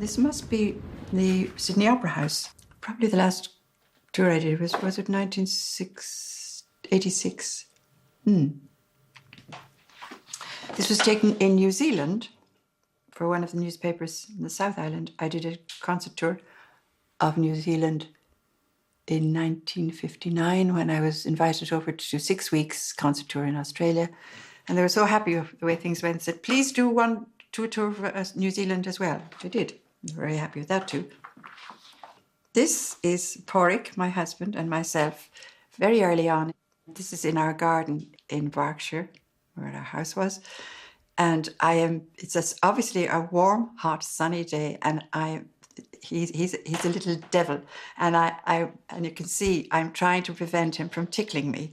This must be the Sydney Opera House. Probably the last tour I did was it 1986? This was taken in New Zealand for one of the newspapers in the South Island. I did a concert tour of New Zealand in 1959 when I was invited over to do 6 weeks concert tour in Australia. And they were so happy with the way things went, said, please do one tour for New Zealand as well, which I did. I'm very happy with that too. This is Porrick, my husband, and myself, very early on. This is in our garden in Berkshire, where our house was. And it's obviously a warm, hot, sunny day, and he's a little devil. And and you can see I'm trying to prevent him from tickling me.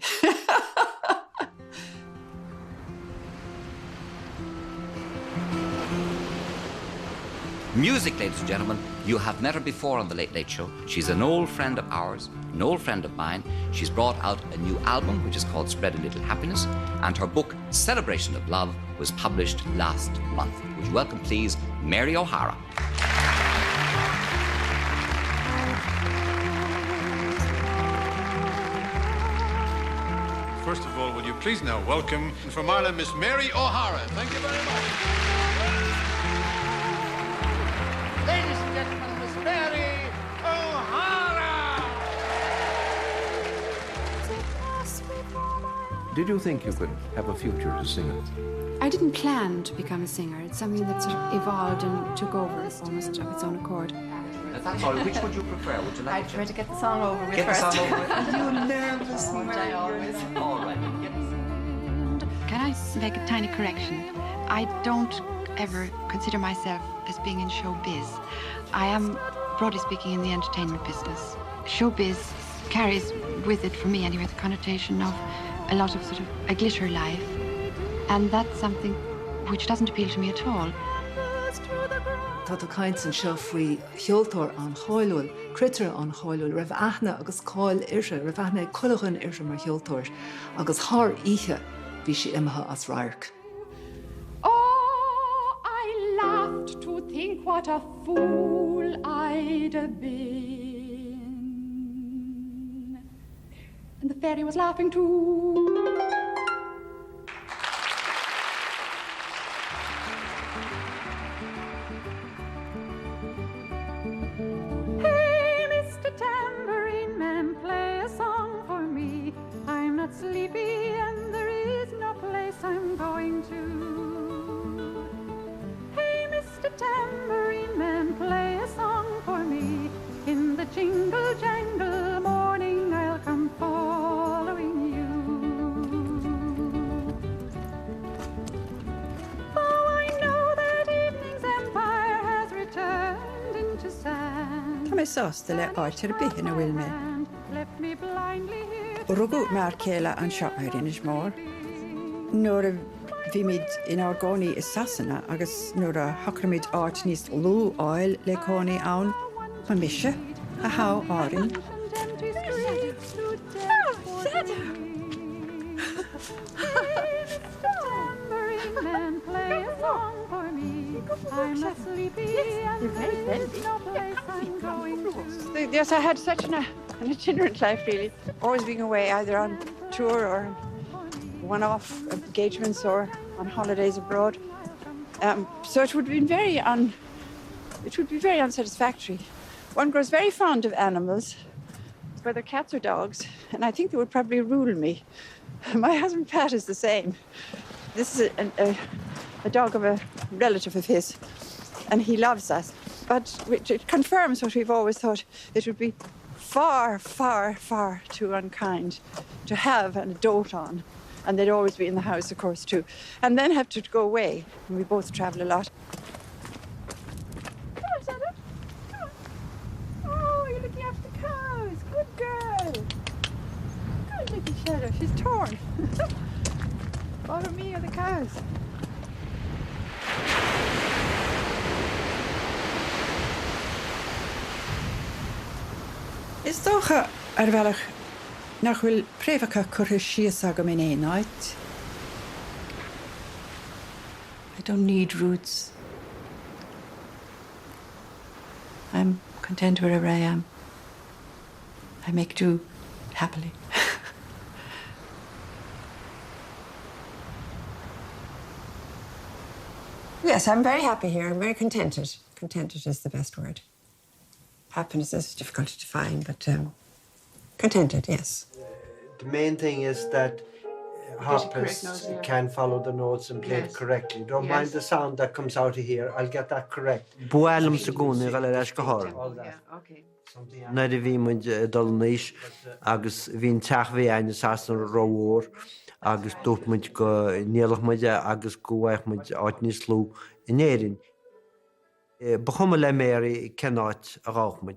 Music, ladies and gentlemen, you have met her before on The Late Late Show. She's an old friend of ours, an old friend of mine. She's brought out a new album, which is called Spread a Little Happiness, and her book, Celebration of Love, was published last month. Would you welcome, please, Mary O'Hara. First of all, will you please now welcome from Ireland, Miss Mary O'Hara. Thank you very much. Ladies and gentlemen, Miss Mary O'Hara! Did you think you could have a future as a singer? I didn't plan to become a singer. It's something that sort of evolved and took over almost of its own accord. That's all. Which would you prefer? Would you like I'd prefer to get the song over with Get first. the song over with? Are you nervous? All right. Can I make a tiny correction? I don't ever consider myself as being in showbiz. I am, broadly speaking, in the entertainment business. Showbiz carries with it, for me anyway, the connotation of a lot of sort of a glitter life. And that's something which doesn't appeal to me at all. Tá do caint an seo faoi cheoltóir an cháiliúil, critar an cháiliúil, raibh aithne agus cáil irse, raibh aithne culachan irse mar cheoltóir, agus thar ihe bhí sí imethe as rairc. Oh, I laughed to think what a fool I'd have been. And the fairy was laughing too. Sleepy and there is no place I'm going to. Hey, Mr. Tambourine Man, play a song for me. In the jingle jangle morning I'll come following you. Oh, I know that evening's empire has returned into sand. Tá mé sásta le áitir bithina bhfuil me. Left me blindly here. Rugú mar céile an seo ar inis mór. Nuair a bhí míid in our gcónaí is sasanna agus nuair a thocramid áit níos lú áil le cónaí ann, má mise a há áirin. Yes, I had such an itinerant life, really. Always being away, either on tour or one-off engagements or on holidays abroad. So it would be very unsatisfactory. One grows very fond of animals, whether cats or dogs, and I think they would probably rule me. My husband Pat is the same. This is a dog of a relative of his, and he loves us. But it confirms what we've always thought. It would be far, far, far too unkind to have and dote on. And they'd always be in the house, of course, too. And then have to go away. And we both travel a lot. Come on, Sandra. Come on. Oh, you're looking after the cows. Good girl. Good little Shadow. She's torn. Bother me or the cows. Is dócha ar bhealach nach bhfuil préomhacha curtha síos agam in éonáid. I don't need roots. I'm content wherever I am. I make do happily. Yes, I'm very happy here. I'm very contented. Contented is the best word. Happiness is difficult to define, but contented, yes. The main thing is that harpists can follow the notes and play it correctly. Don't mind the sound that comes out of here. I'll get that correct. Buelum seguni galerash kahor. Na de vi mun dolnish agus vin tach vi ein sasn roor agus dop mun go neelach mun agus go waich mun atnis lo inerin. Begommel Mary cannot rauch mun.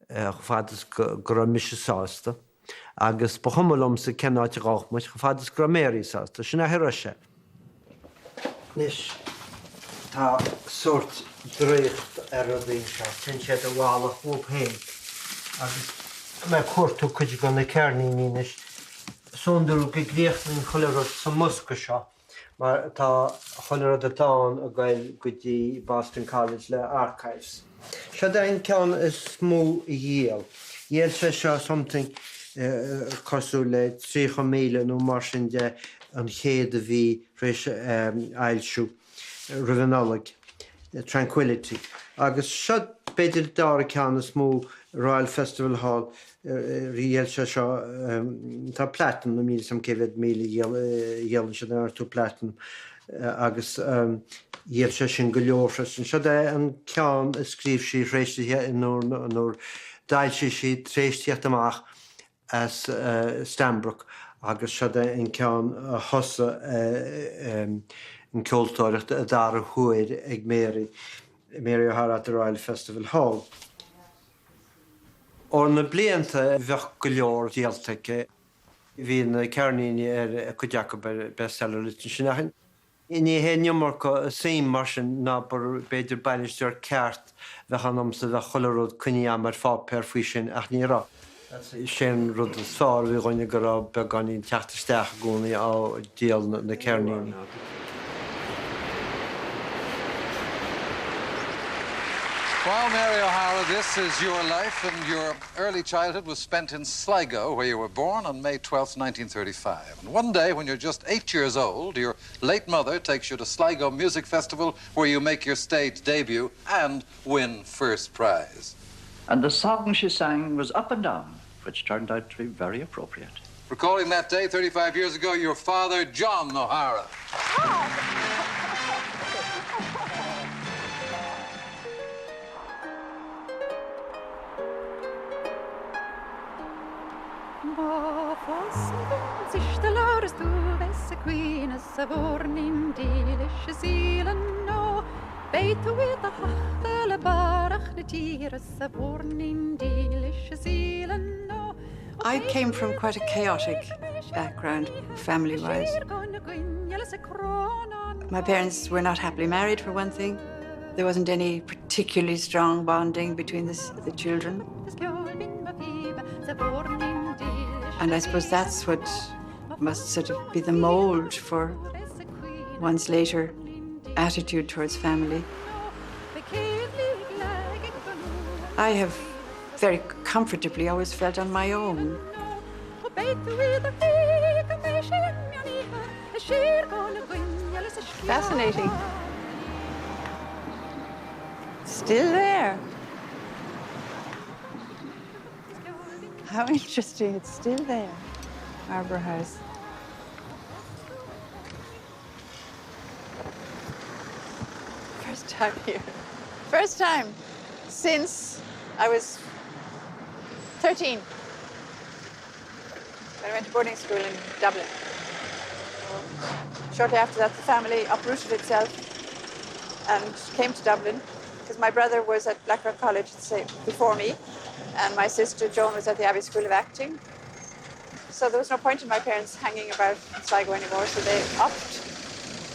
Gefaders gromische sauste. Agus begommel se cannot rauch mun. Gefaders grameri sauste. Shna heroshe. Nish ta soort dreigt ding sin sé a bhála hóp héin. Agus me cuatú chuid go na cearnaí níis súndarú go gréochtnaí choilead sa musca seo, mar tá choilead atáin a gail go dtí Boston College le Archives. Se daon ceann is smó i dhéal. Dhéal sé seo something cosú le 3,000 nó mar sin de an chéad a bhí rééis ailsiú rivenolog. Tranquility. Agus seo beidir dára ceann is mó Royal Festival Hall rial se seo tá platinum na míl sam céfed míle dhéalann se ar tú platinum agus dhéal se sin go leor sin seo an ceann is scríb sí rééistithe nóair dail sí tréisteocht amach as Stanbrook agus seo an ceann thosa yn ceoltóireacht a dar a chuair ag Mary O'Hara at the Royal Festival Hall. Or na blianta bheith go leor díaltacha hí na cearnaí ar Jacob bestseller litin sin achan. Ní héine mar go séim mar sin ná bar beidir bainisteoir ceart bheith anam sa bheith choileród cuine mar fá per faoi sin ach ní rá. Sin rud is fáil bhí ghine go rá be ganín teachtasteach gúnaí á díal na cearnaí. Well, Mary O'Hara, this is your life, and your early childhood was spent in Sligo, where you were born on May 12th, 1935. And one day, when you're just 8 years old, your late mother takes you to Sligo Music Festival, where you make your stage debut and win first prize. And the song she sang was Up and Down, which turned out to be very appropriate. Recalling that day 35 years ago, your father, John O'Hara. I came from quite a chaotic background, family-wise. My parents were not happily married, for one thing. There wasn't any particularly strong bonding between the children. And I suppose that's what must sort of be the mold for one's later attitude towards family. I have very comfortably always felt on my own. Fascinating. Still there. How interesting, it's still there. Arbor House. First time here. First time since I was 13. When I went to boarding school in Dublin. Shortly after that, the family uprooted itself and came to Dublin because my brother was at Blackrock College before me, and my sister Joan was at the Abbey School of Acting. So there was no point in my parents hanging about in Sligo anymore, so they upped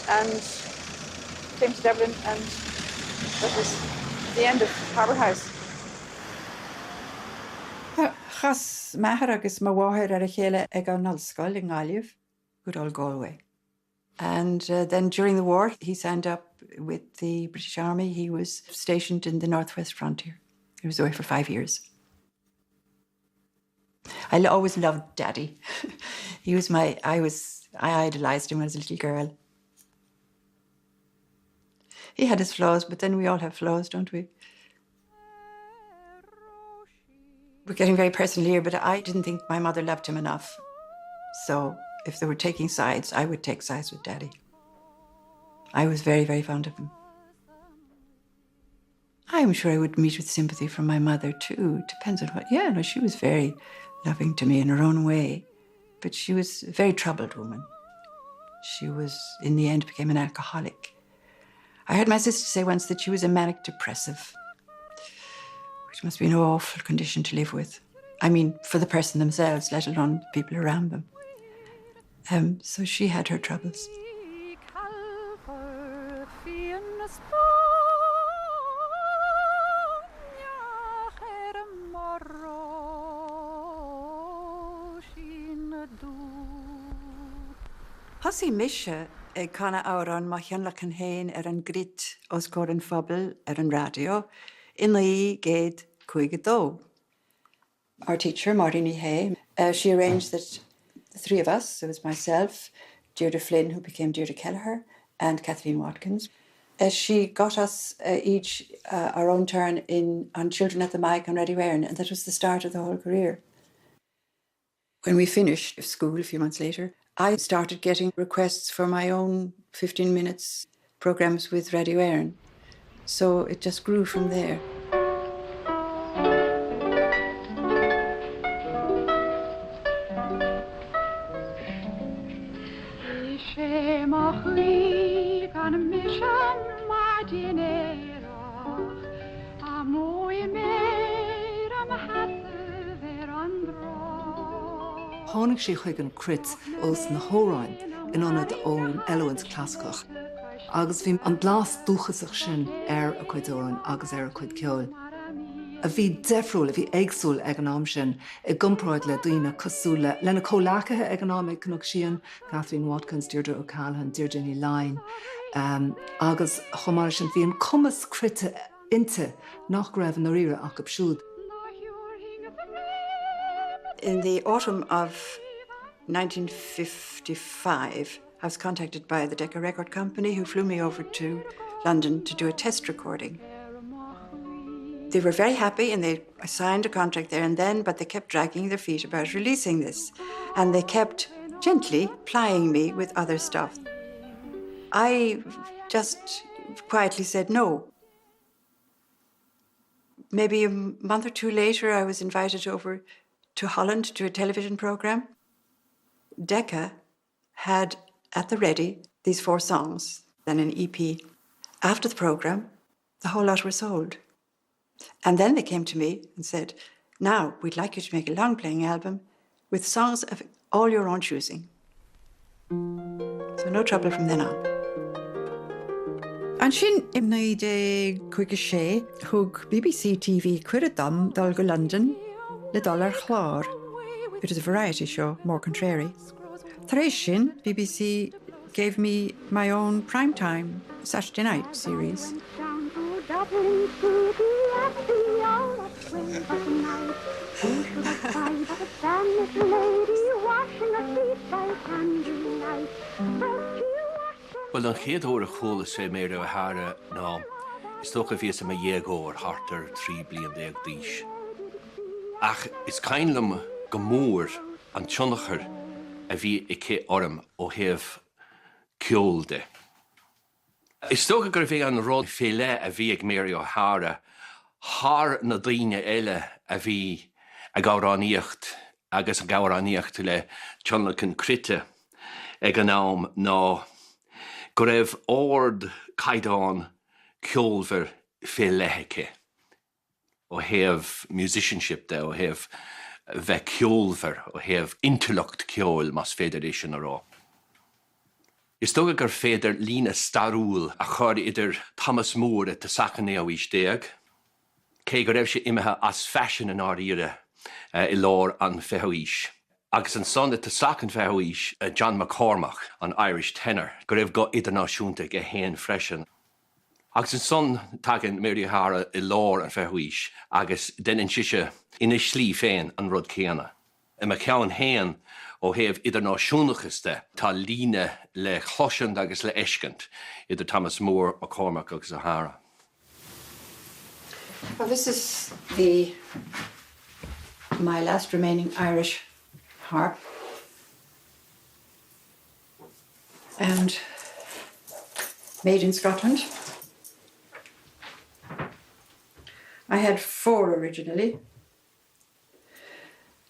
and came to Dublin, and that was the end of Harbour House. Chas mahar agus ma wahir ar a chéile ag an nolscoil in Gaillimh, good old Galway. And then during the war, he signed up with the British Army. He was stationed in the Northwest Frontier. He was away for 5 years. I always loved Daddy. I idolized him when I was a little girl. He had his flaws, but then we all have flaws, don't we? We're getting very personal here, but I didn't think my mother loved him enough. So if they were taking sides, I would take sides with Daddy. I was very, very fond of him. I'm sure I would meet with sympathy from my mother, too. Depends on what... Yeah, no, she was very loving to me in her own way. But she was a very troubled woman. She was, in the end, became an alcoholic. I heard my sister say once that she was a manic depressive, which must be an awful condition to live with. I mean, for the person themselves, let alone the people around them. So she had her troubles. Hosí mise ag canna áran má cheanlach an héin an grit os cór an phobal an radio in Laí Géad Cuige Dó. Our teacher, Martini Hay, she arranged that the three of us, it was myself, Deirdre Flynn, who became Deirdre Kelleher, and Kathleen Watkins, she got us each our own turn on Children at the Mic on Radio Éireann, and that was the start of the whole career. When we finished school a few months later, I started getting requests for my own 15 minutes programmes with Radio Éireann. So it just grew from there. Tháinig sé chuig an crit os na hóráin in anad ón Elowens Clascach. Agus bhí an blas dúchasach sin a chuidóin agus a chuid ceol. A bhí defriúil, a bhí éagsúil ag an am sin I gcompráid le daoine cosúla lena cólácathe ag an am ag cnach sían, Kathleen Watkins, Deirdre O'Callaghan, Deirdre Ní Line. Agus chomar sin bhí an cumas crite inte nach raibh na rire ach ab siúd. In the autumn of 1955, I was contacted by the Decca Record Company, who flew me over to London to do a test recording. They were very happy and I signed a contract there and then, but they kept dragging their feet about releasing this. And they kept gently plying me with other stuff. I just quietly said no. Maybe a month or two later, I was invited over to Holland to a television programme. Decca had at the ready these 4 songs, then an EP. After the programme, the whole lot were sold. And then they came to me and said, now we'd like you to make a long-playing album with songs of all your own choosing. So no trouble from then on. An sin imna de chuige sé thug BBC TV cuireadh dom dul go London le dollar chlár. It was a variety show, more contrary. Tar éis sin, BBC gave me my own primetime Saturday night series. Well, an chéadúir a chola sé Mary O'Hara ná is tócha bhí sem a dhéagóir hartar 3 bliain déag díis. Ach is cainlam go mór an tionachar a bhí I cé orm ó héamh ceolde. Is tócha gur bhí an rád féile a bhí ag Mary O'Hara thar na daoine eile a bhí a gáráníocht agus a gáráníocht le tionachn crite ag an nám ná go raibh ord caighdeán ceolver féilethe ó héamh musicianship de ó héamh bheith ceolver ó héamh interlocht ceol mas féidir é sin ará. Is tóga gur féidir lína starúil a chuir idir Thomas Moore at sachan é a bhís déag, cé go raibh sé imethe as fashion an áíire I lár an fehuís. Agus an son at sachan fehuís John McCormack, an Irish tenor, go raibh go idirnáisiúnta go héan freisin. Agus an son tagan Mary O'Hara I lár an fehuis, agus den in siise ina slí féin an rud céana. I me ceann héan ó héamh idirnáisiúnachasta tá líne le chloisiant agus le eiscint idir Thomas Moore ó Cormac agus O'Hara. Well, this is my last remaining Irish harp. And made in Scotland. I had 4 originally,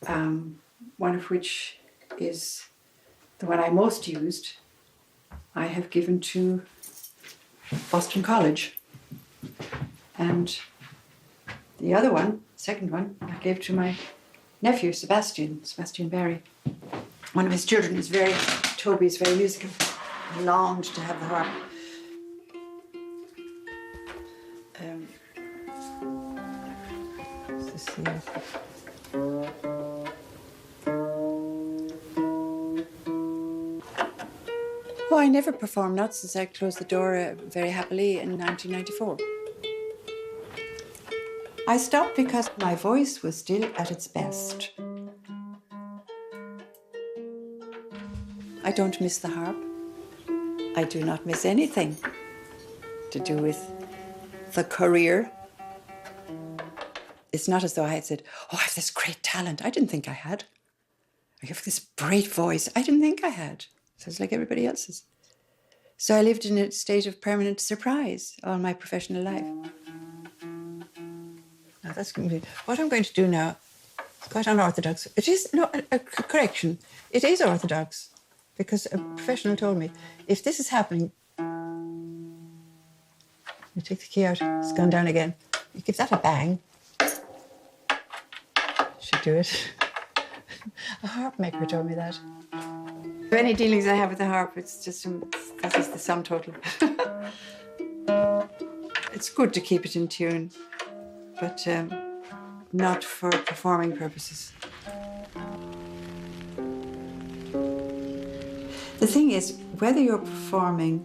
one of which is the one I most used. I have given to Boston College. And the other one, second one, I gave to my nephew, Sebastian Barry. One of his children is Toby is very musical. He longed to have the harp. Let's see. Oh, I never performed, not since I closed the door very happily in 1994. I stopped because my voice was still at its best. I don't miss the harp. I do not miss anything to do with the career. It's not as though I had said, oh, I have this great talent. I didn't think I had. I have this great voice. I didn't think I had. So it's like everybody else's. So I lived in a state of permanent surprise all my professional life. Now that's going to be, what I'm going to do now is quite unorthodox. It is, no, a correction. It is orthodox because a professional told me, if this is happening, you take the key out, it's gone down again. You give that a bang. Should do it. A harp maker told me that. Any dealings I have with the harp, it's just, that is the sum total. It's good to keep it in tune, but not for performing purposes. The thing is, whether you're performing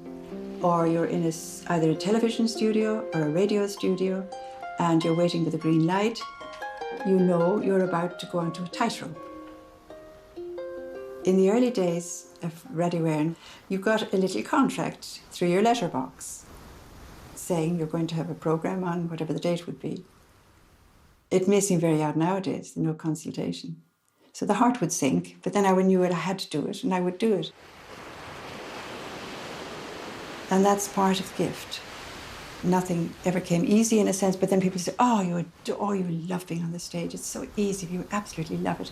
or you're in either a television studio or a radio studio and you're waiting for the green light, you know you're about to go onto a tightrope. In the early days of Radio Éireann, you got a little contract through your letterbox saying you're going to have a programme on whatever the date would be. It may seem very odd nowadays, no consultation. So the heart would sink, but then I knew it, I had to do it, and I would do it. And that's part of the gift. Nothing ever came easy in a sense, but then people say, oh, you love being on the stage. It's so easy, you absolutely love it.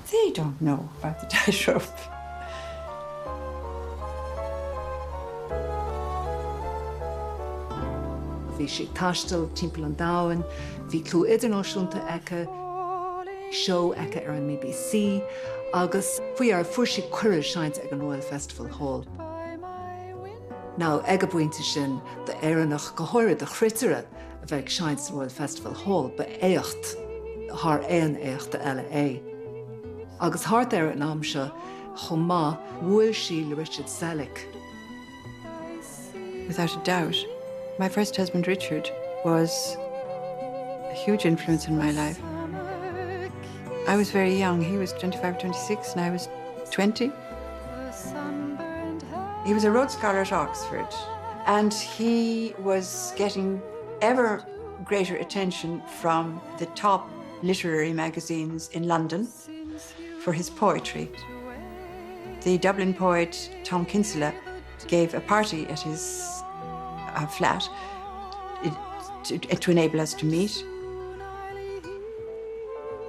They don't know about the tightrope. Bhí sé taistil timpeall an domhain, bhí clú idirnáisiúnta aice, show aice ar an BBC, agus faoi ar fuair sí cuireadh seaint ag an Royal Festival Hall. Now, ag a buinte sin, de éireannach go háirithe de chritere a bheith seaint Royal Festival Hall, ba éocht, haar éon éocht de eile é. Agus hart ar an amse, chomh maith bhuail sí le Richard Selleck. Without a doubt. My first husband, Richard, was a huge influence in my life. I was very young. He was 25, 26, and I was 20. He was a Rhodes Scholar at Oxford, and he was getting ever greater attention from the top literary magazines in London for his poetry. The Dublin poet Tom Kinsella gave a party at his flat to enable us to meet.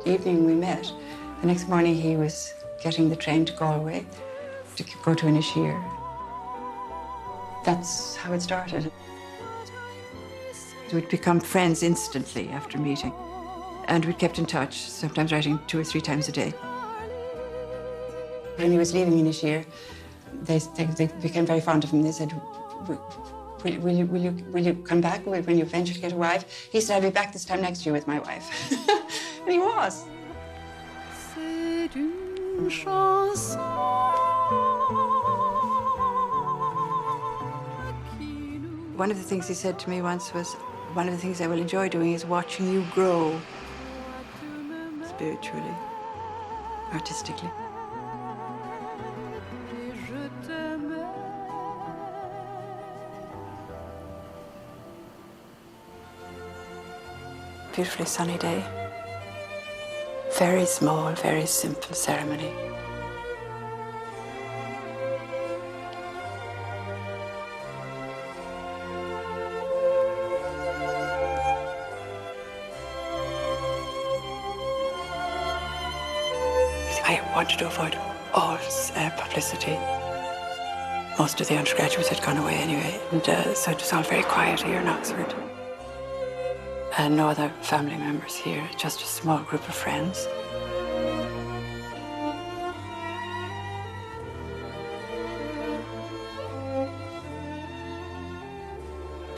The evening we met, the next morning he was getting the train to Galway to go to Inisheer. That's how it started. We'd become friends instantly after meeting, and we kept in touch, sometimes writing 2 or 3 times a day. When he was leaving Inisheer, they became very fond of him. They said, Will you come back when you eventually get a wife? He said, I'll be back this time next year with my wife. And he was. One of the things he said to me once was, one of the things I will enjoy doing is watching you grow spiritually, artistically. Beautifully sunny day. Very small, very simple ceremony. I wanted to avoid all publicity. Most of the undergraduates had gone away anyway, and so it was all very quiet here in Oxford. And no other family members here, just a small group of friends.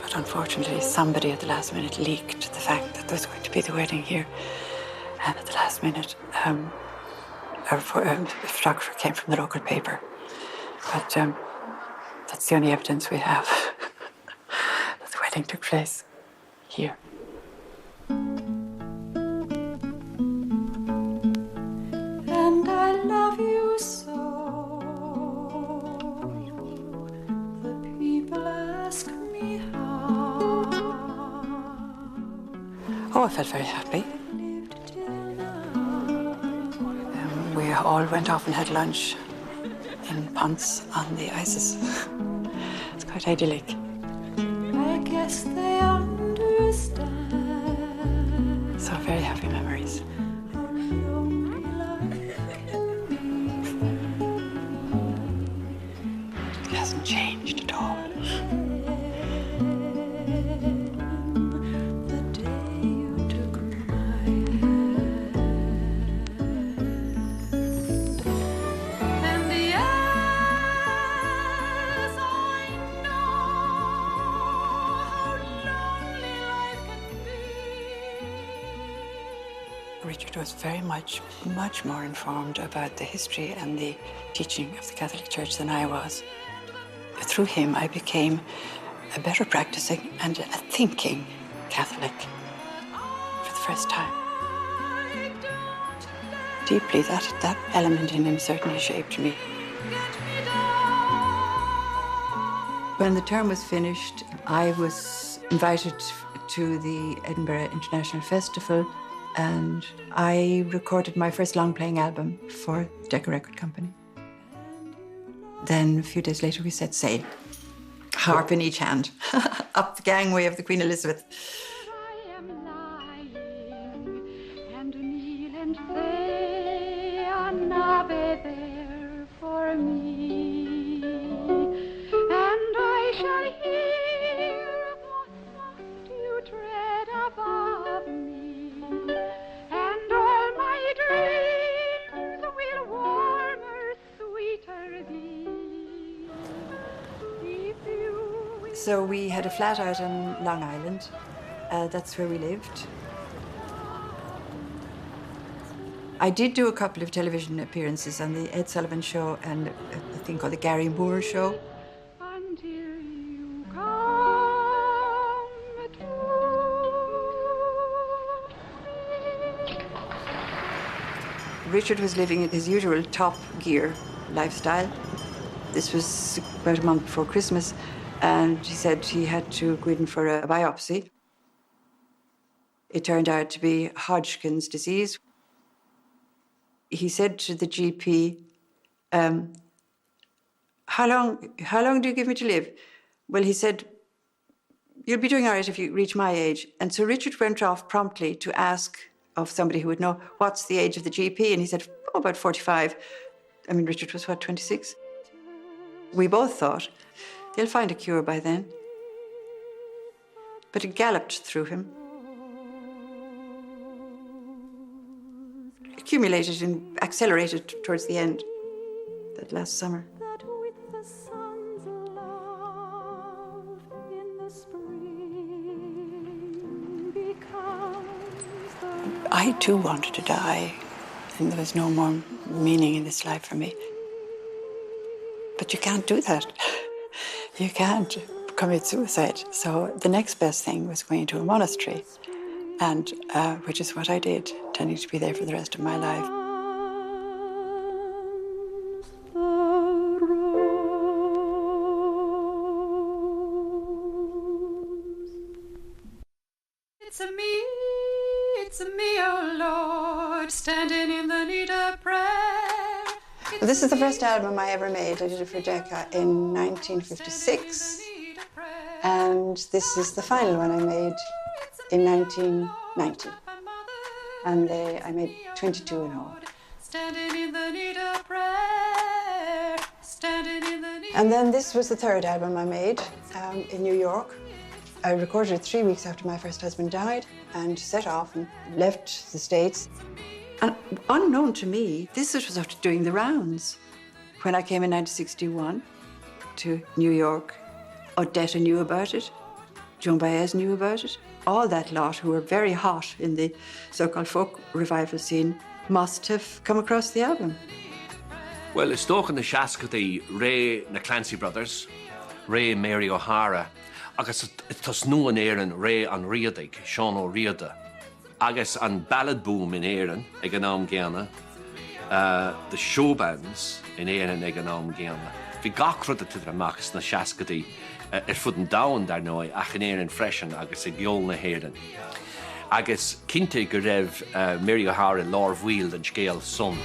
But unfortunately, somebody at the last minute leaked the fact that there was going to be the wedding here. And at the last minute, a photographer came from the local paper. But that's the only evidence we have that the wedding took place here. And I love you so. The people ask me how. Oh, I felt very happy. We all went off and had lunch in Ponce on the Isis. It's quite idyllic. I guess they understand. So very happy memories. It hasn't changed at all. Richard was very much more informed about the history and the teaching of the Catholic Church than I was. Through him, I became a better practicing and a thinking Catholic for the first time. Deeply, that element in him certainly shaped me. When the term was finished, I was invited to the Edinburgh International Festival, and I recorded my first long-playing album for Decca Record Company. Then a few days later we set sail, harp in each hand, up the gangway of the Queen Elizabeth. I am lying and kneel and say Ave there for me, and I shall hear must you tread above me. So we had a flat out on Long Island. That's where we lived. I did do a couple of television appearances on the Ed Sullivan Show and a thing called the Gary Moore Show. Until you come to Richard was living in his usual Top Gear lifestyle. This was about a month before Christmas, and he said he had to go in for a biopsy. It turned out to be Hodgkin's disease. He said to the GP, how long do you give me to live? Well, he said, you'll be doing all right if you reach my age. And so Richard went off promptly to ask of somebody who would know, what's the age of the GP? And he said, oh, about 45. I mean, Richard was, what, 26? We both thought, they'll find a cure by then. But it galloped through him. Accumulated and accelerated towards the end, that last summer. I too wanted to die, and there was no more meaning in this life for me. But you can't do that. You can't, commit suicide. So the next best thing was going to a monastery, and which is what I did, intending to be there for the rest of my life. It's a me, oh Lord, standing in the need of prayer. This is the first album I ever made. I did it for Decca in 1956. And this is the final one I made in 1990. And I made 22 in all. And then this was the third album I made in New York. I recorded it 3 weeks after my first husband died and set off and left the States. And unknown to me, this was after doing the rounds. When I came in 1961 to New York, Odetta knew about it, Joan Baez knew about it. All that lot who were very hot in the so-called folk revival scene must have come across the album. Well, it's talking the Shaskati, Ray na Clancy brothers, Ray Mary O'Hara, agus it's nu an Éireann Ray an Riadig, Sean O'Riada, agus an ballad boom in Éireann ag an am Geanna, the show bands in Éireann ag an am Geanna. Bhí gachrad at amachas na Shaskati fud an dawan dar nói ach in Éireann freisin agus ag geol na Héireann. Agus cinte go raibh Mary O'Hara lár bhuiil an scéal son.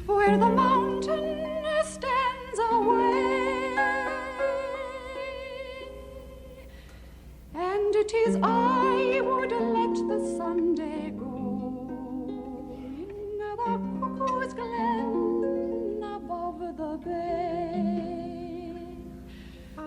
Where the mountain stands away, and it is I would let the Sunday go in the cuckoo's glen above the bay.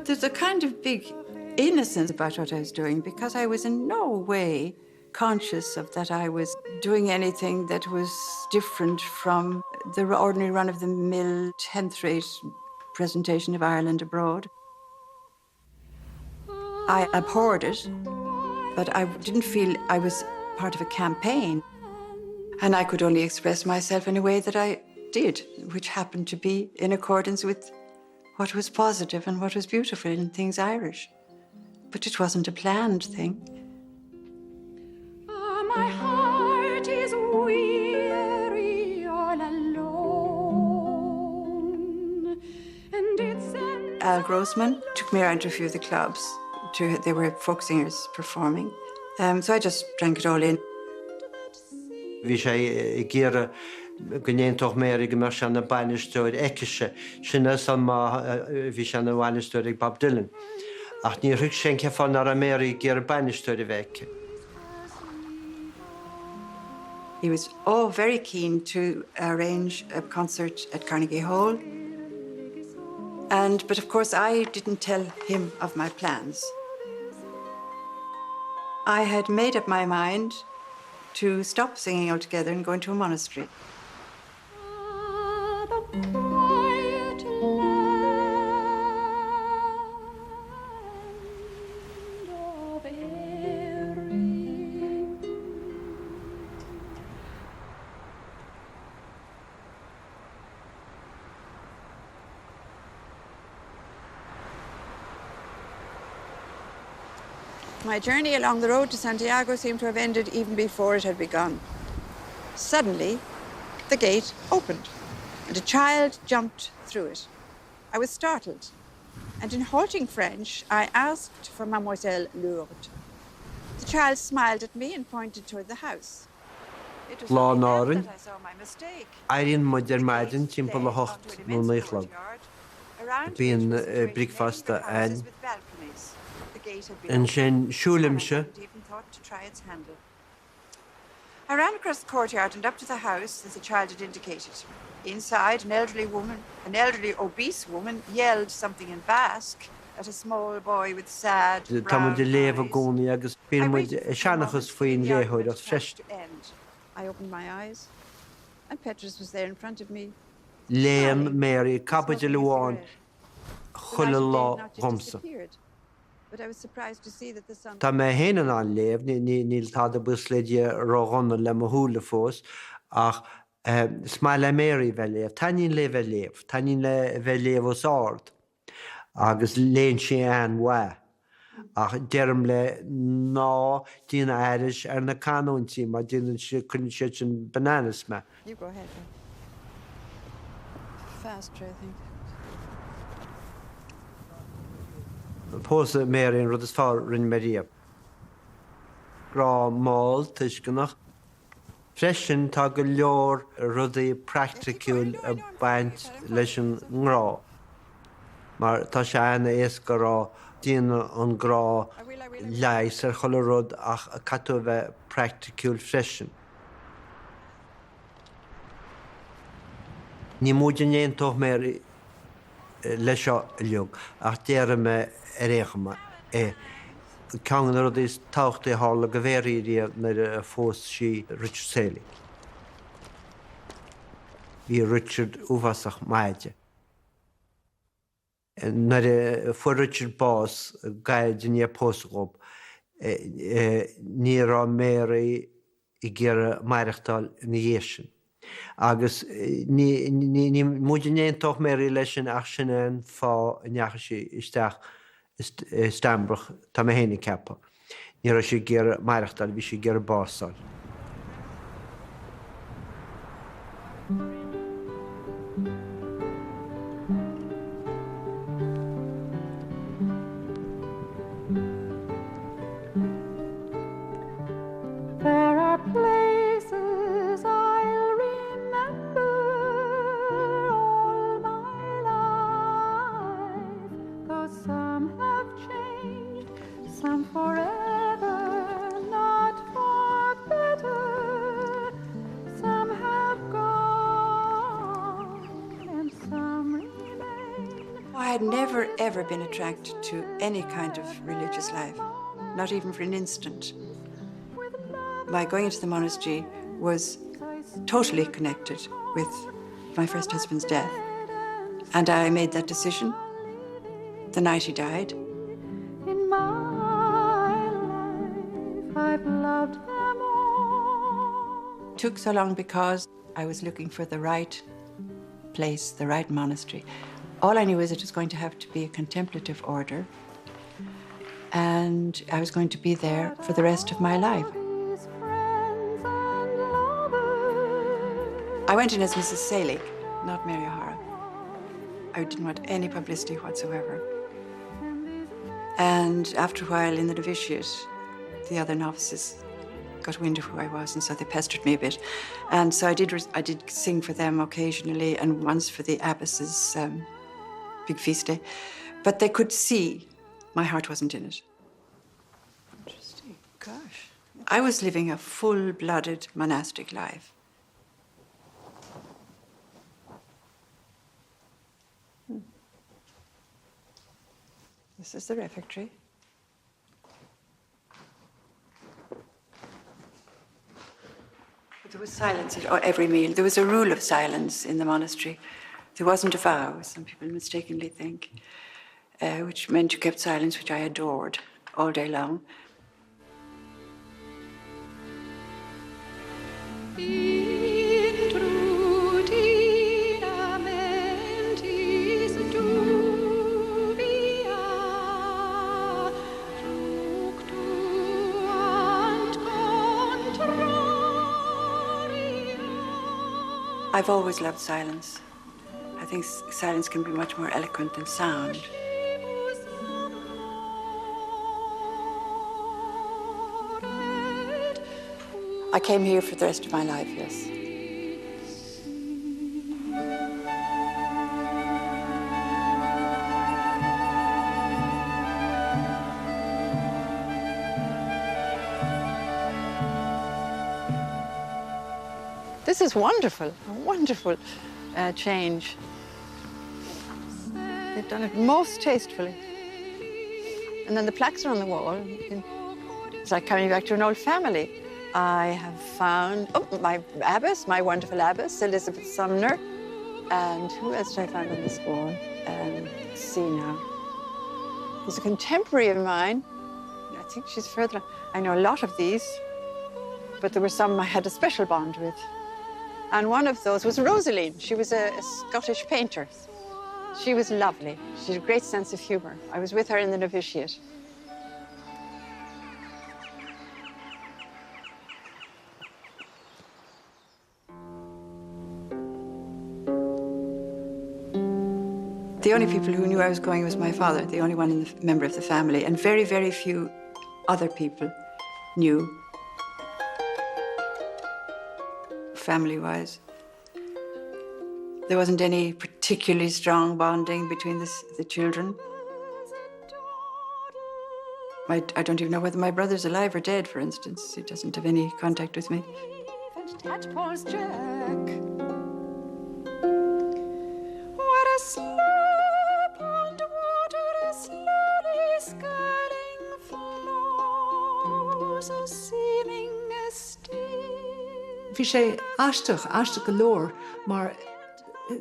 There's a kind of big innocence about what I was doing because I was in no way conscious of that I was doing anything that was different from the ordinary run-of-the-mill 10th rate presentation of Ireland abroad. I abhorred it, but I didn't feel I was part of a campaign. And I could only express myself in a way that I did, which happened to be in accordance with what was positive and what was beautiful in things Irish. But it wasn't a planned thing. My heart is weary all alone, and it's Al Grossman took me around to a few of the clubs. There were folk singers performing. So I just drank it all in. Bhí sé géire gnéontóch Mary go mar se na bainisteoir eiceise, sinna san má bhí se na bainisteoir ag Bob Dylan. Ach ní rhuic sé ceafán ar a Mary géire bainisteoir bheice. He was very keen to arrange a concert at Carnegie Hall. But of course, I didn't tell him of my plans. I had made up my mind to stop singing altogether and go into a monastery. My journey along the road to Santiago seemed to have ended even before it had begun. Suddenly, the gate opened, and a child jumped through it. I was startled, and in halting French, I asked for Mademoiselle Lourdes. The child smiled at me and pointed toward the house. It was Lá only then náireann, that I saw my mistake. Éireann muidir maidin timpeall le 8 nó 9 bhíon bricfasta an sin siúlimse. I ran across the courtyard and up to the house as the child had indicated. Inside, an elderly obese woman, yelled something in Basque at a small boy with sad brown eyes. I waited for a moment for the argument to end. I opened my eyes, and Petrus was there in front of me. Léim Mary, Cabbaide Luán, Chuile lá Gomsa. But I was surprised to see that the sun... Tá mé héanaan an léamh, níl tá a busléide róghonna le mo thuúla fós, ach smá le méirí bheith léamh, taín le bheith léamh, taín le bheith léamh os ard, agus léon sé an bha. Ach dearm le ná dína airis ar na canúintí, má dína chun sé sin bananas me. You go ahead. Faster, I think. Pósa méirín rud is fár rin maríab. Grá máil tuiscinach. Freisin tá go leor rudaí practicúil a baint leis an ngrá. Mar tá sé anna éasca rá díana an grá leis ar chola rud ach a catú bheith practicúil freisin. Ní múidir néontóch méir leis seo leog, ach déire me réachama é. Ceangan rud is táchtaí hála go bhéiríí nar fós sí Richard Saley. Bhí Richard uhaasach maide. Nar fu Richard Boss gaid ní pósgób, ní rá méirí I ggéire maireachtáil na dhéisin. Agus ní múidir néontóch méirí leis sin ach sin an fá neacha sí isteach Stanbrook tá mé héna ceappa. Ní ra sé ggéire maireachtáil, bhí sé ggéire básáil. There are places I'll remember all my life, though some have changed, some forever, not for better. Some have gone and some remain. I had never, ever been attracted to any kind of religious life, not even for an instant. My going into the monastery was totally connected with my first husband's death. And I made that decision the night he died. In my life, I've loved them all. It took so long because I was looking for the right place, the right monastery. All I knew is it was going to have to be a contemplative order, and I was going to be there for the rest of my life. I went in as Mrs. Selig, not Mary O'Hara. I didn't want any publicity whatsoever. And after a while in the novitiate, the other novices got wind of who I was, and so they pestered me a bit. And so I did sing for them occasionally, and once for the abbess's big feast day. But they could see my heart wasn't in it. Interesting. Gosh. I was living a full-blooded monastic life. This is the refectory. There was silence at every meal. There was a rule of silence in the monastery. There wasn't a vow, as some people mistakenly think, which meant you kept silence, which I adored all day long. I've always loved silence. I think silence can be much more eloquent than sound. I came here for the rest of my life, yes. This is wonderful, a wonderful change. They've done it most tastefully. And then the plaques are on the wall. It's like coming back to an old family. I have found my abbess, my wonderful abbess, Elizabeth Sumner. And who else did I find on this wall? Let's see now. There's a contemporary of mine. I think she's further on. I know a lot of these, but there were some I had a special bond with. And one of those was Rosaline. She was a Scottish painter. She was lovely. She had a great sense of humor. I was with her in the novitiate. The only people who knew I was going was my father, the only one member of the family, and very, very few other people knew, family-wise. There wasn't any particularly strong bonding between the children. I don't even know whether my brother's alive or dead, for instance. He doesn't have any contact with me. Tadpole's Jack. What a slope on the water, a slowly skirting flows, a seeming still. Bhí sé aisteach go leor, mar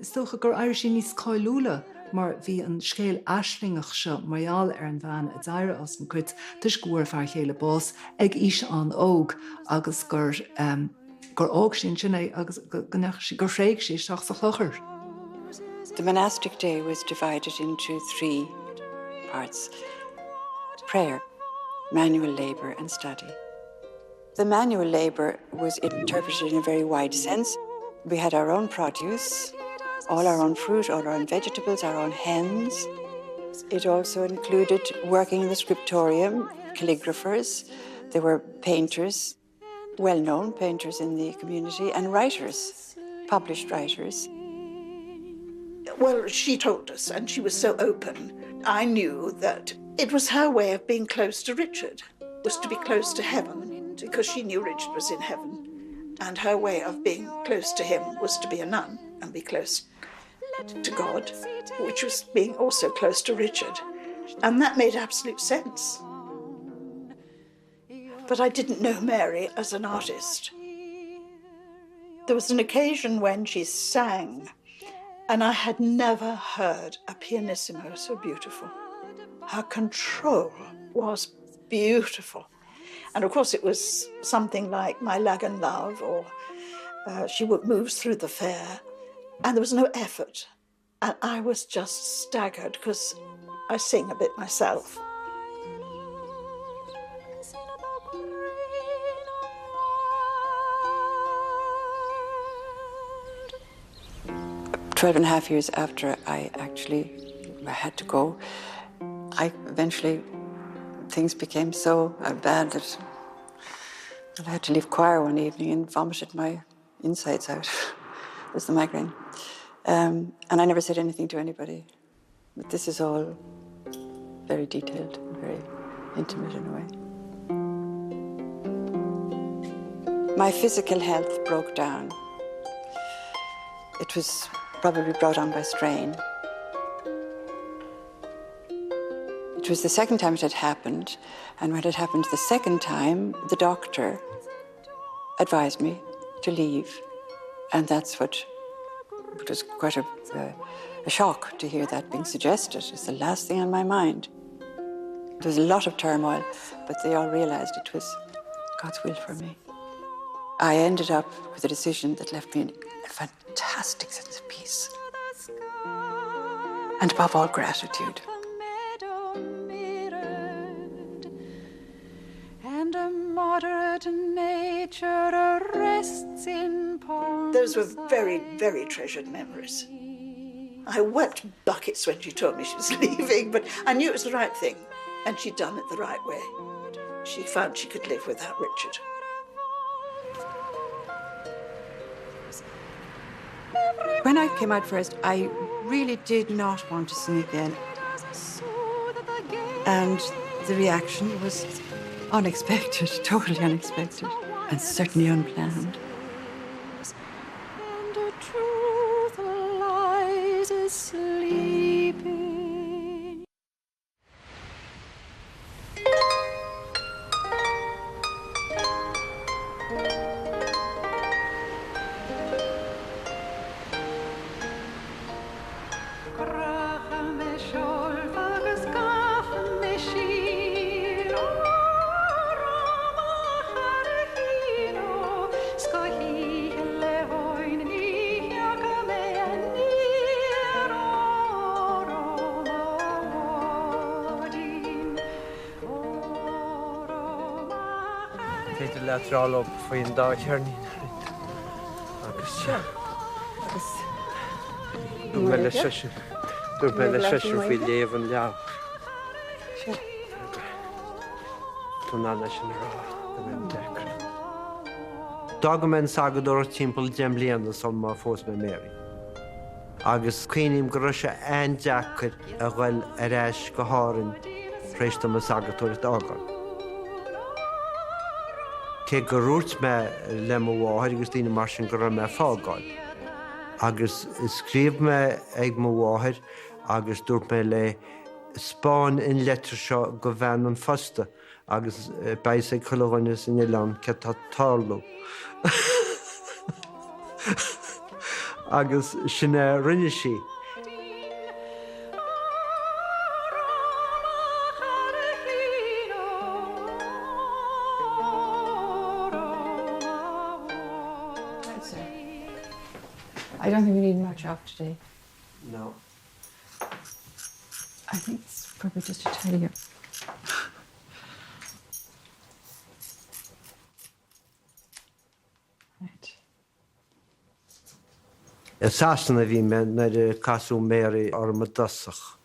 stocha gur air sin níos cáilúla, mar bhí an scéal aisringach seo maiall ar an bhean a d'fhear as an cuid tuis gúir fear chéile bás ag ís an óg agus gur óg sin sinné agus gur shréig sé seach sa chlochar. The monastic day was divided into 3 parts: prayer, manual labor, and study. The manual labor was interpreted in a very wide sense. We had our own produce, all our own fruit, all our own vegetables, our own hens. It also included working in the scriptorium, calligraphers. There were painters, well-known painters in the community, and writers, published writers. Well, she told us, and she was so open. I knew that it was her way of being close to Richard, was to be close to heaven, because she knew Richard was in heaven. And her way of being close to him was to be a nun and be close to God, which was being also close to Richard. And that made absolute sense. But I didn't know Mary as an artist. There was an occasion when she sang, and I had never heard a pianissimo so beautiful. Her control was beautiful. And of course it was something like My Lagan Love, or She Moves Through the Fair, and there was no effort. And I was just staggered, because I sing a bit myself. "12 and a half years after I had to go, things became so bad that I had to leave choir one evening and vomited my insides out. It was the migraine. And I never said anything to anybody. But this is all very detailed and very intimate in a way. My physical health broke down. It was probably brought on by strain. It was the second time it had happened, and when it happened the second time, the doctor advised me to leave, and that's what it was quite a shock to hear that being suggested. It's the last thing on my mind. There was a lot of turmoil, but they all realized it was God's will for me. I ended up with a decision that left me in a fantastic sense of peace, and above all, gratitude. And a moderate nature rests in ponds. Those were very, very treasured memories. I wept buckets when she told me she was leaving, but I knew it was the right thing, and she'd done it the right way. She found she could live without Richard. When I came out first, I really did not want to sing again. And the reaction was unexpected, totally unexpected, and certainly unplanned. And the truth lies sleeping. Graham is de lateral op faoin dá chearní. Agus dú me le seisin faoi léamh an leabhar. Tá ná leis an rá go bhfuil deacr. Dágamen sagador timppel Jim bliana som má fós me Mary. Agus cuinim go raibh sé an deachar a bhfuil ar éis go háireann fréiste me sagadúir dágan. Cé go rúirt me le mháthir agus tíine mar sin go raibh me fágáil. Agus scríomh me ag mháthir agus dúirt me le Spáin in letar seo go bhean an fosta agus beis ag choilehhaine san Ileán ce tá tálaú. Agus sinna rinne sí. I don't think we need much off today. No. I think it's probably just a tidy up. Right. Sásanna bhí me na casú Mary ar ma dasach.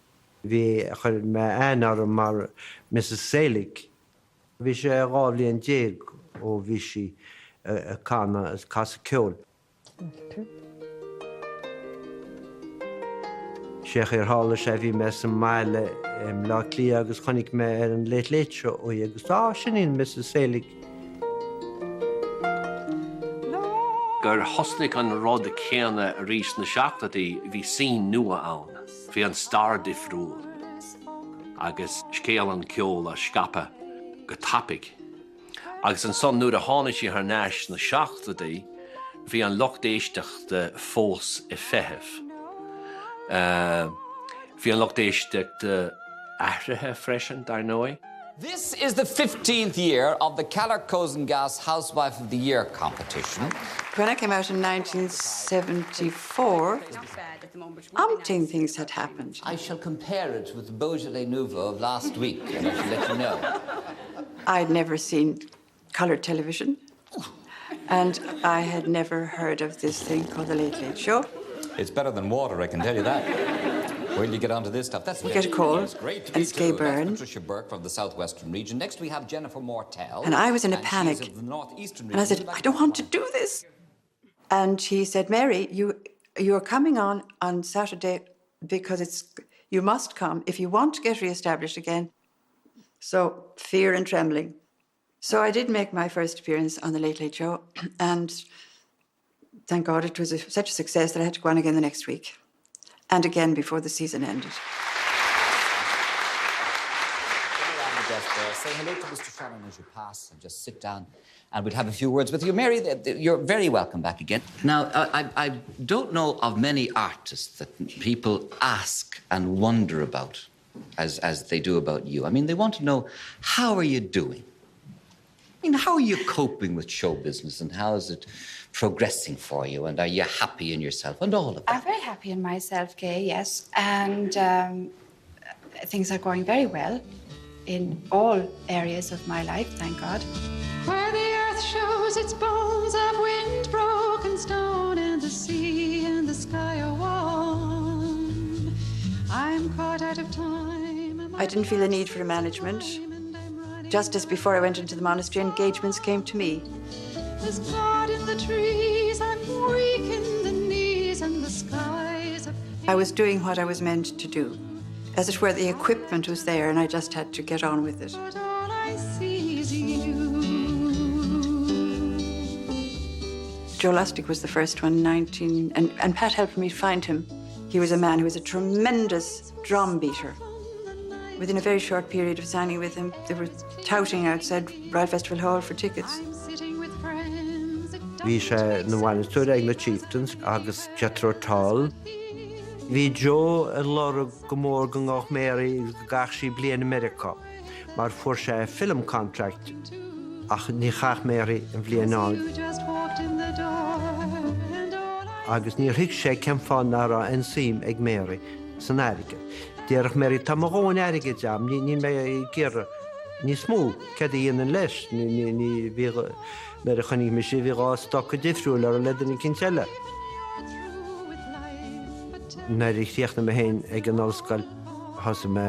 Bhí chuir me anar mar Mrs. Selig. Bhí sé gábhlíon déag ó bhí si cána casa ceol. Sé ar hála sé bhí me san máile lá clí agus chonig me ar an Late Show ó agus sin Mrs. Selig. Gur hosnig an rud a chéanna a rís na seachtaí bhí sin nua ann, bhí an star difriúil, agus scéal an ceol a scapa go tapig. Agus an son nuair a tháinig sí ar náis na seachtaí, bhí an lochtéisteach de fós I feitheamh. Bhí an lochtéisteach de aithrithe freisin dar nói. This is the 15th year of the Keller-Kozengas Housewife of the Year competition. When I came out in 1974, umpteen things had happened. I shall compare it with the Beaujolais Nouveau of last week, and I shall let you know. I'd never seen coloured television, and I had never heard of this thing called The Late Late Show. It's better than water, I can tell you that. Where do you get onto this stuff? That's we get a call, and it's Gay Byrne. Patricia Burke from the southwestern region. Next we have Jennifer Mortel. And I was in a panic. And I said, I don't want to do this. And he said, Mary, you're coming on Saturday because you must come if you want to get re-established again. So fear and trembling. So I did make my first appearance on The Late Late Show, and thank God it was such a success that I had to go on again the next week. And again before the season ended. Say hello to Mr. Shannon as you pass and just sit down and we'd have a few words with you. Mary, you're very welcome back again. Now, I don't know of many artists that people ask and wonder about as they do about you. I mean, they want to know, how are you doing? I mean, how are you coping with show business and how is it progressing for you, and are you happy in yourself and all of that? I'm very happy in myself, Gay, yes, and things are going very well in all areas of my life, thank God. Where the earth shows its bones of wind-broken stone and the sea and the sky are one, I'm caught out of time. I didn't feel a need for a management. Just as before I went into the monastery, engagements came to me. There's God in the trees, I'm weak in the knees, and the skies. I was doing what I was meant to do. As it were, the equipment was there, and I just had to get on with it. But all I see is you. Joe Lustig was the first one, and Pat helped me find him. He was a man who was a tremendous drum beater. Within a very short period of signing with him, they were touting outside Royal Festival Hall for tickets. Bhí sé na bhaine túir ag na Chieftains agus Jethro Tull. Bhí Joe a lára go mór go ngách Mary gach sí blian America, mar fuair sé film contract ach ní chach Mary an bblian ág. Agus ní ric sé ceim fáin nara an sim ag Mary san Airige. Dearach Mary tá mo gáin Airige jam, ní mé gira Ní smó cad íon an leis ní bhí mar a chunig me sé bhírá sto go difriúil ar a ledan í cinseile. Na ríochtíocht na me héin ag an ollscoil thosa me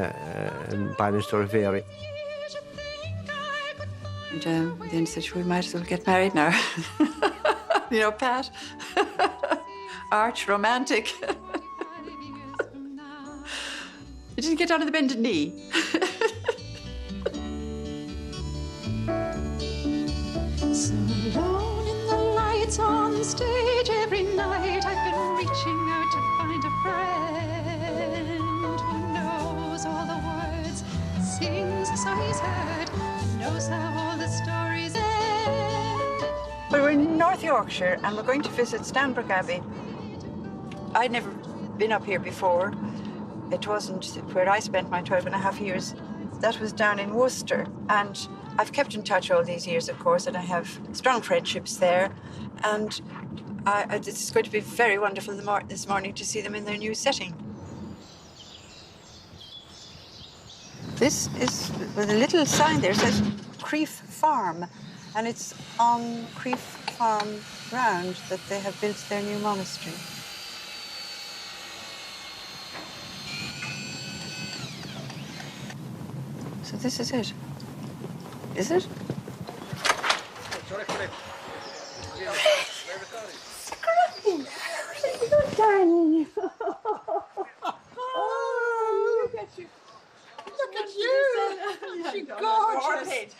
an Bannister Fairy. And then said, we might as well get married now. You know, Pat. Arch romantic. You didn't get down to the bended knee. So alone in the lights on stage every night, I've been reaching out to find a friend who knows all the words, sings the song he's heard, and knows how all the stories end. Well, we're in North Yorkshire and we're going to visit Stanbrook Abbey. I'd never been up here before. It wasn't where I spent my 12 and a half years. That was down in Worcester. And I've kept in touch all these years, of course, and I have strong friendships there. And it's going to be very wonderful this morning to see them in their new setting. This is with a little sign there, says Creef Farm. And it's on Creef Farm ground that they have built their new monastery. So this is it. Is it? Darling. Oh, look at you. Look at you. She's gorgeous.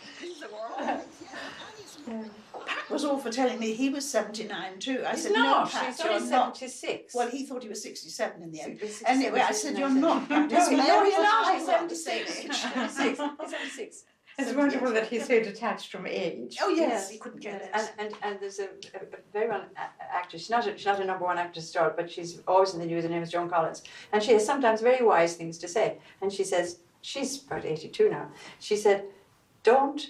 Pat was all for telling me he was 79 too. I said, not. no, Pat, She's you're only not. 76. Well, he thought he was 67 in the end. 66, Anyway, I said, you're not. Pat. No, It's he's Mary not. and He's I were the 76. same age. 76. He's 76. It's wonderful that he's so detached from age. Oh, yes, he couldn't care less. And there's a very well actress. She's not a number one actress star, but she's always in the news. Her name is Joan Collins. And she has sometimes very wise things to say. And she says, she's about 82 now. She said, don't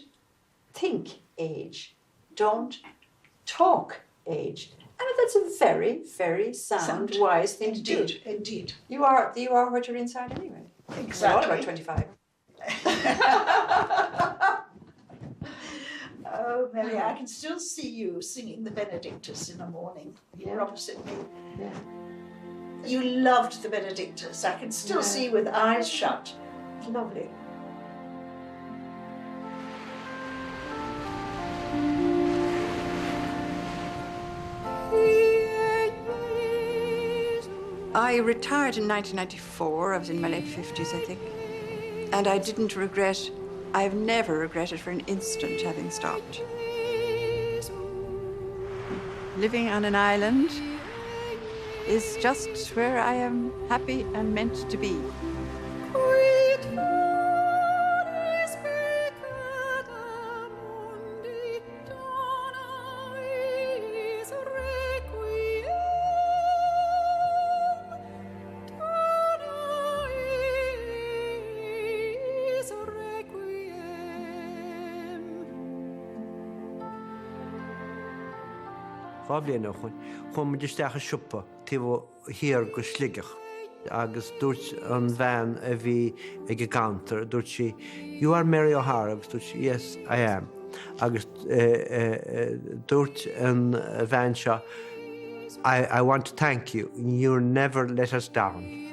think age. Don't talk age. And that's a very, very sound, wise thing to do. Indeed. You are what you're inside anyway. Exactly. You're all about 25. Oh, Mary, I can still see you singing the Benedictus in the morning. You're opposite me. Yeah. You loved the Benedictus. I can still see you with eyes shut. Lovely. I retired in 1994. I was in my late 50s, I think. And I've never regretted for an instant having stopped. Living on an island is just where I am happy and meant to be. Fábliana chun muidisteach a siúpa tíh hir go sligach agus dúirt an bhean a bhí ag a counter dúirt si You are Mary O'Hara agus dúirt si Yes, I am. Agus dúirt an bhean seo I want to thank you. You never let us down.